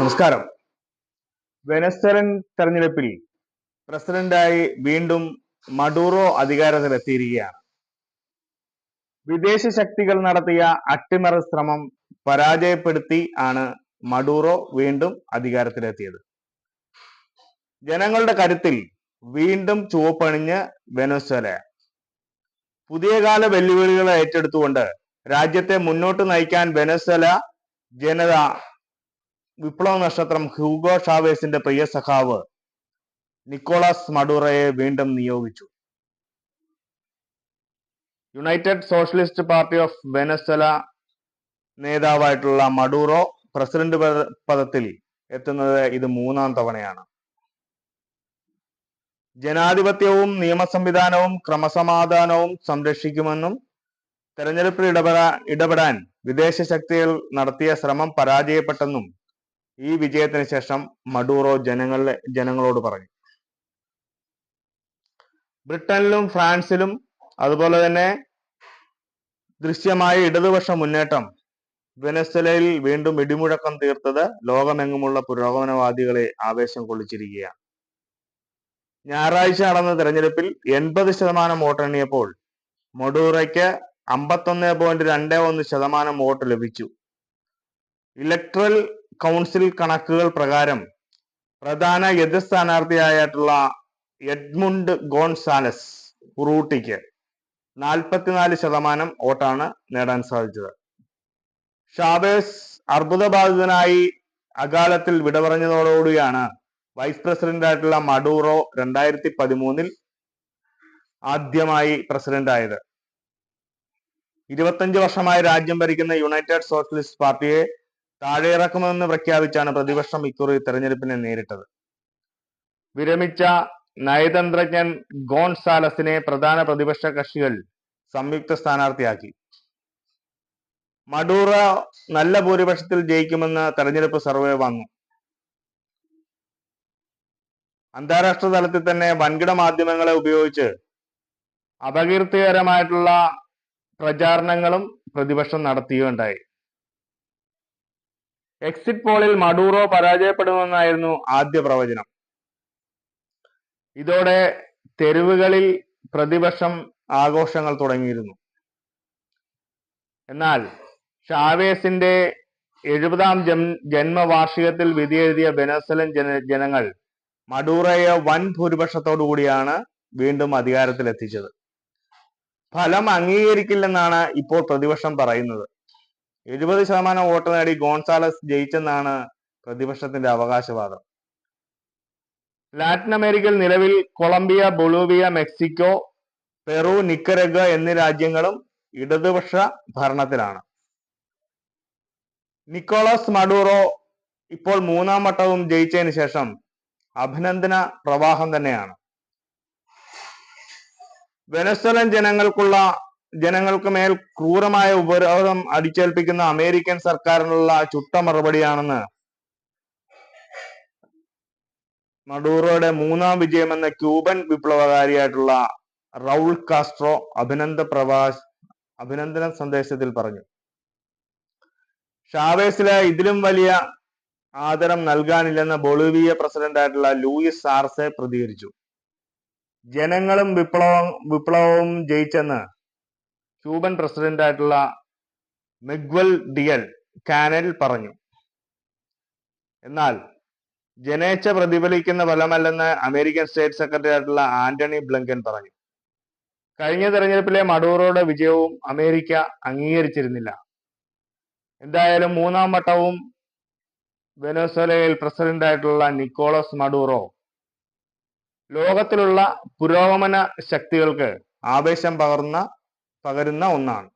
നമസ്കാരം. വെനസ്വലൻ തെരഞ്ഞെടുപ്പിൽ പ്രസിഡന്റായി വീണ്ടും മഡൂറോ അധികാരത്തിലെത്തിയിരിക്കുകയാണ്. വിദേശ ശക്തികൾ നടത്തിയ അട്ടിമറി ശ്രമം പരാജയപ്പെടുത്തി ആണ് മഡൂറോ വീണ്ടും അധികാരത്തിലെത്തിയത്. ജനങ്ങളുടെ കരുത്തിൽ വീണ്ടും ചുവപ്പണിഞ്ഞ് വെനസ്വേല പുതിയ കാല വെല്ലുവിളികളെ ഏറ്റെടുത്തുകൊണ്ട് രാജ്യത്തെ മുന്നോട്ട് നയിക്കാൻ വെനസ്വേല ജനത വിപ്ലവ നക്ഷത്രം ഹ്യൂഗോ ഷാവേസിന്റെ പ്രിയ സഖാവ് നിക്കോളാസ് മഡൂറോയെ വീണ്ടും നിയോഗിച്ചു. United Socialist Party of Venezuela നേതാവായിട്ടുള്ള മഡൂറോ പ്രസിഡന്റ് പദത്തിൽ എത്തുന്നത് ഇത് മൂന്നാം തവണയാണ്. ജനാധിപത്യവും നിയമ സംവിധാനവും ക്രമസമാധാനവും സംരക്ഷിക്കുമെന്നും തെരഞ്ഞെടുപ്പിൽ ഇടപെടാൻ വിദേശ ശക്തികൾ നടത്തിയ ശ്രമം പരാജയപ്പെട്ടെന്നും ഈ വിജയത്തിന് ശേഷം മഡൂറോ ജനങ്ങളോട് പറഞ്ഞു. ബ്രിട്ടനിലും ഫ്രാൻസിലും അതുപോലെ തന്നെ ദൃശ്യമായ ഇടതുപക്ഷ മുന്നേറ്റം വെനസ്വേലയിൽ വീണ്ടും ഇടിമുഴക്കം തീർത്തത് ലോകമെങ്ങുമുള്ള പുരോഗമനവാദികളെ ആവേശം കൊള്ളിച്ചിരിക്കുകയാണ്. ഞായറാഴ്ച നടന്ന തെരഞ്ഞെടുപ്പിൽ 80% വോട്ടെണ്ണിയപ്പോൾ മഡൂറോയ്ക്ക് 51.21% വോട്ട് ലഭിച്ചു. ഇലക്ട്രൽ കൗൺസിൽ കണക്കുകൾ പ്രകാരം പ്രധാന എതിർ സ്ഥാനാർത്ഥിയായിട്ടുള്ള എഡ്മുണ്ട് ഗോൺസാലസ് ഉറൂട്ടിക്ക് 44% വോട്ടാണ് നേടാൻ സാധിച്ചത്. ഷാവേസ് അർബുദബാധിതനായി അകാലത്തിൽ വിട പറഞ്ഞതോടുകൂടിയാണ് വൈസ് പ്രസിഡന്റ് ആയിട്ടുള്ള മഡൂറോ 2013 ആദ്യമായി പ്രസിഡന്റ് ആയത്. 25 വർഷമായി രാജ്യം ഭരിക്കുന്ന യുണൈറ്റഡ് സോഷ്യലിസ്റ്റ് പാർട്ടിയെ താഴെയിറക്കുമെന്ന് പ്രഖ്യാപിച്ചാണ് പ്രതിപക്ഷം ഇക്കുറി തെരഞ്ഞെടുപ്പിനെ നേരിട്ടത്. വിരമിച്ച നയതന്ത്രജ്ഞൻ ഗോൺസാലസിനെ പ്രധാന പ്രതിപക്ഷ കക്ഷികൾ സംയുക്ത സ്ഥാനാർത്ഥിയാക്കി. മഡൂറോ നല്ല ഭൂരിപക്ഷത്തിൽ ജയിക്കുമെന്ന് തെരഞ്ഞെടുപ്പ് സർവേ വന്നു. അന്താരാഷ്ട്ര തലത്തിൽ തന്നെ വൻകിട മാധ്യമങ്ങളെ ഉപയോഗിച്ച് അപകീർത്തികരമായിട്ടുള്ള പ്രചാരണങ്ങളും പ്രതിപക്ഷം നടത്തുകയുണ്ടായി. എക്സിറ്റ് പോളിൽ മഡൂറോ പരാജയപ്പെടുമെന്നായിരുന്നു ആദ്യ പ്രവചനം. ഇതോടെ തെരുവുകളിൽ പ്രതിപക്ഷം ആഘോഷങ്ങൾ തുടങ്ങിയിരുന്നു. എന്നാൽ ഷാവേസിന്റെ 70ാം ജന്മവാർഷികത്തിൽ വിധിയെഴുതിയ വെനസ്വേലൻ ജനങ്ങൾ മഡൂറോയെ വൻ ഭൂരിപക്ഷത്തോടു കൂടിയാണ് വീണ്ടും അധികാരത്തിലെത്തിച്ചത്. ഫലം അംഗീകരിക്കില്ലെന്നാണ് ഇപ്പോൾ പ്രതിപക്ഷം പറയുന്നത്. 70% വോട്ട് നേടി ഗോൺസാലസ് ജയിച്ചെന്നാണ് പ്രതിപക്ഷത്തിന്റെ അവകാശവാദം. ലാറ്റിൻ അമേരിക്കയിൽ നിലവിൽ കൊളംബിയ, ബൊളീവിയ, മെക്സിക്കോ, പെറു, നിക്കരഗ്വ എന്നീ രാജ്യങ്ങളും ഇടതുപക്ഷ ഭരണത്തിലാണ്. നിക്കോളാസ് മഡൂറോ ഇപ്പോൾ 3ാം വട്ടവും ജയിച്ചതിന് ശേഷം അഭിനന്ദന പ്രവാഹം തന്നെയാണ്. വെനസ്വേലൻ ജനങ്ങൾക്ക് മേൽ ക്രൂരമായ ഉപരോധം അടിച്ചേൽപ്പിക്കുന്ന അമേരിക്കൻ സർക്കാരിനുള്ള ചുട്ട മറുപടിയാണെന്ന് മഡൂറോയുടെ 3ാം വിജയമെന്ന ക്യൂബൻ വിപ്ലവകാരിയായിട്ടുള്ള റൗൾ കാസ്ട്രോ അഭിനന്ദന സന്ദേശത്തിൽ പറഞ്ഞു. ഷാവേസിന് ഇതിലും വലിയ ആദരം നൽകാനില്ലെന്ന് ബൊളീവിയ പ്രസിഡന്റ് ആയിട്ടുള്ള ലൂയിസ് ആർസെ പ്രതികരിച്ചു. ജനങ്ങളും വിപ്ലവവും ജയിച്ചെന്ന് ക്യൂബൻ പ്രസിഡന്റ് ആയിട്ടുള്ള മിഗ്വൽ ഡിയൽ കാനൽ പറഞ്ഞു. എന്നാൽ ജനേച്ഛ പ്രതിഫലിക്കുന്ന ഫലമല്ലെന്ന് അമേരിക്കൻ സ്റ്റേറ്റ് സെക്രട്ടറി ആയിട്ടുള്ള ആന്റണി ബ്ലിങ്കൻ പറഞ്ഞു. കഴിഞ്ഞ തെരഞ്ഞെടുപ്പിലെ മഡൂറോയുടെ വിജയവും അമേരിക്ക അംഗീകരിച്ചിരുന്നില്ല. എന്തായാലും 3ാം വട്ടവും വെനസ്വേലയിൽ പ്രസിഡന്റ് ആയിട്ടുള്ള നിക്കോളാസ് മഡൂറോ ലോകത്തിലുള്ള പുരോഗമന ശക്തികൾക്ക് ആവേശം പകരുന്ന ഒന്നാണ്.